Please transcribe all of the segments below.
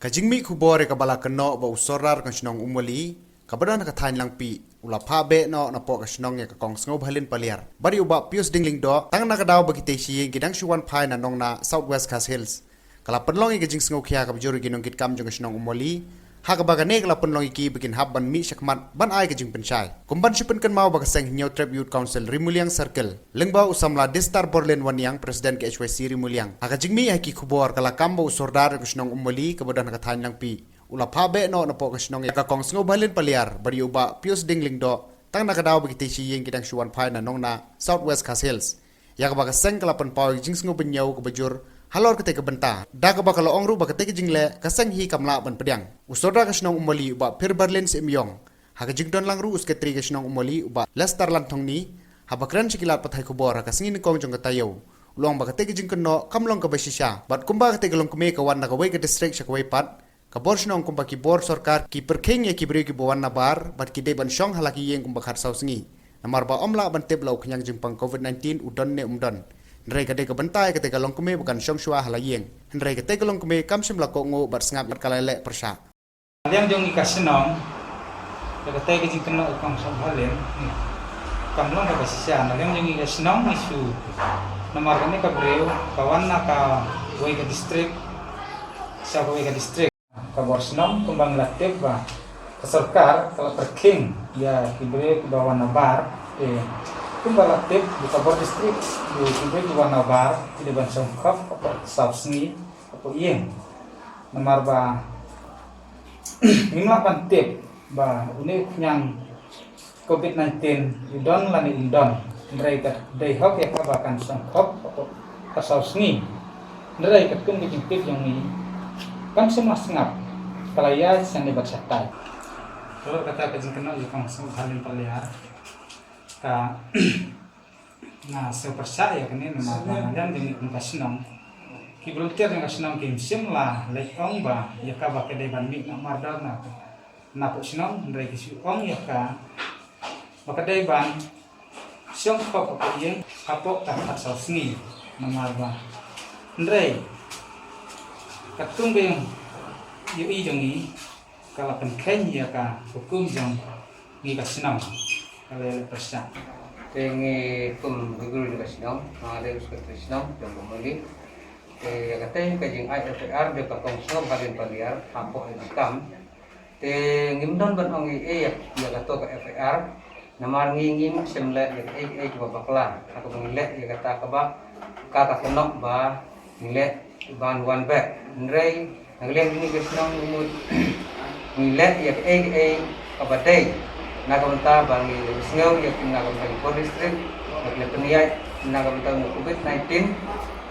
Kajingmi kubore kabala keno ba usorar kan sinong umoli kabadan ka thain lang pi ula pha be no na po ka sinong ya ka kong sngo bhalin paliar bari uba pius dingling do tang na ka daw ba kitay si gidang shuwan phai na nong na southwest khas hills kala penlong i gajing sngo khia ka bjori ginong git kam jong sinong umoli ha ka ba ka ne kala penlong ki begin hab ban mi shakmat ban ai gajing penchai kumban shipen kan mau ba ka seng hinyo tribute council rimuliang circle lengba usamla distar borlen wanyang president ke HYC rimuliang ha ka jingmi ha ki kubor kala kamba usordar ka sinong umoli kabadan ka thain lang pi ula phabe no na po kasinong ka kong sngo bhalin paliar bari uba pius dingling do tang na kadaw bagiti si yeng kidang shuan phai na nong na southwest khas hills ya ka ba ka seng kala pan paw jing sngo benyaw ka bajur halor kate ka benta da ka ba kala ongru ba kate jingle ka seng hi kamla ban pedang usoda kasinong umali uba pir berlin simyong ha ka jingdon lang ru us ketri kasinong umali uba lestar lan thongni ha ba kran chikilat pathai kubor ka singin kong jong ka tayo ulong ba kate jing kno kamlong ka basisha bat kumba kate galong kume ka wan na ka wai ka district sha ka wai pat kabor sinong kumba ki bor sarkar ki perkheng ya ki bri ki bawan na bar bat ki de ban shong halaki yeng kumba khat sausngi namar ba omla ban tep lau khanyang jingpang covid-19 udon ne umdon nrei ka de ka bantai ka te ka long kume bukan shong shwa halayeng nrei ka te ka long kume kam sim la ko ngo bat sngap bat kalale persha yang jong ikasinong ka te ka jingkno kong som halen kam long ka basisya na yang jong ikasinong isu namar ka ne ka breu kawan na ka wai ka district sa wai ka district kabor senong kumbang latif ba keserkar kalau perking ya kibre ke bawah nabar kumbang latif di kabor distrik di kibre ke bawah nabar di ban songkap apa sabsni apa iyeng namar ba imla pantip ba ini yang covid-19 idon lani idon mereka dai hok ya kabakan songkap apa kasabsni mereka kum dijintip yang ini kan semua sengap kalaya sang lebat satai kalau kata kajing kenal juga langsung halin paliar ka nah sepersa ya kene nama dan demi kasinong ki volunteer yang kasinong kim sim lah lekong ba ya ka ba kedai ban mi nak mardar na po sinong ndai ki ong ya ka ba kedai ban siong ko ko yeng kapok ta asal sni namar ba ndai katung beng yu i jong i kala penkhen ya ka hukum jong ngi kasinong kala persa tengi kum guru juga sinong ada uskut sinong jong muli ya kate kajing IFR de ka kong som halin paliar hapo edikam te ngimdon ban ong ya kato ka FR namar ngingim semle ya ko bakla aku ngile ya kata ka ba ka kenok ba ngile ban one back nrei naglem ini kesenong umut ngile ya kabadai nagamta bangi sngau ya nagamta di district naglem peniyai nagamta covid-19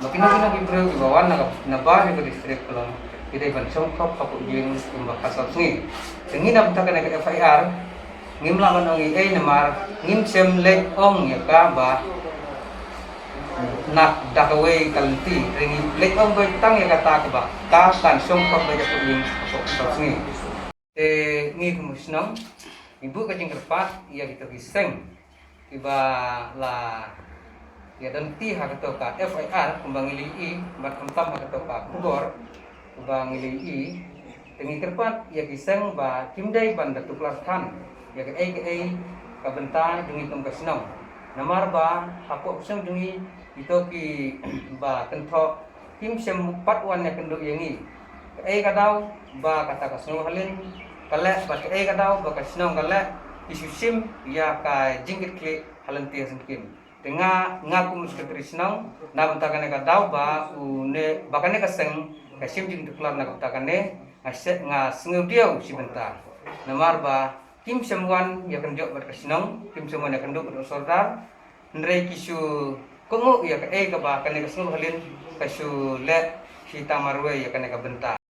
makina gibro di bawah nabar di district kolong kita ban songkop kapuk jing kumba kasal sungi tengi nabta kana ke FIR ngimla manongi namar ngim sem lek ong ya ka ba nak dakaway kalanti ringi lek ong bay tang ya kata ba ka kan songkop bay kapuk jing kapuk sungi ngi kumusnong ibu kajing kerpat ya kita kiseng tiba la ya dan ti ha kato ka FIR kumbang ili bat kentam ha kato ka kubor kumbang ili tengi kerpat ya kiseng ba kimdai ban datuklar kan ya ke ka benta dungi tum kasnong namar ba hapo usang dungi ito ki ba kento kim sem pat wan ya kendo yengi kadaw ba kata kasnong halin kale ba kadaw ba kasnong kale isu sim ya ka jingkit kli halin ti singkim tenga ngaku musketrisnong na bentakane kadaw ba une bakane kaseng kasim jing tuklar na bentakane ngasek ngasngeu diau si bentar namar ba kim semuan ya kenjok berkesinong kim semuan ya kenduk bersordar nrei kisu kongo ya ka ba kane kasngo halin kasu le si tamarwe ya kane ka benta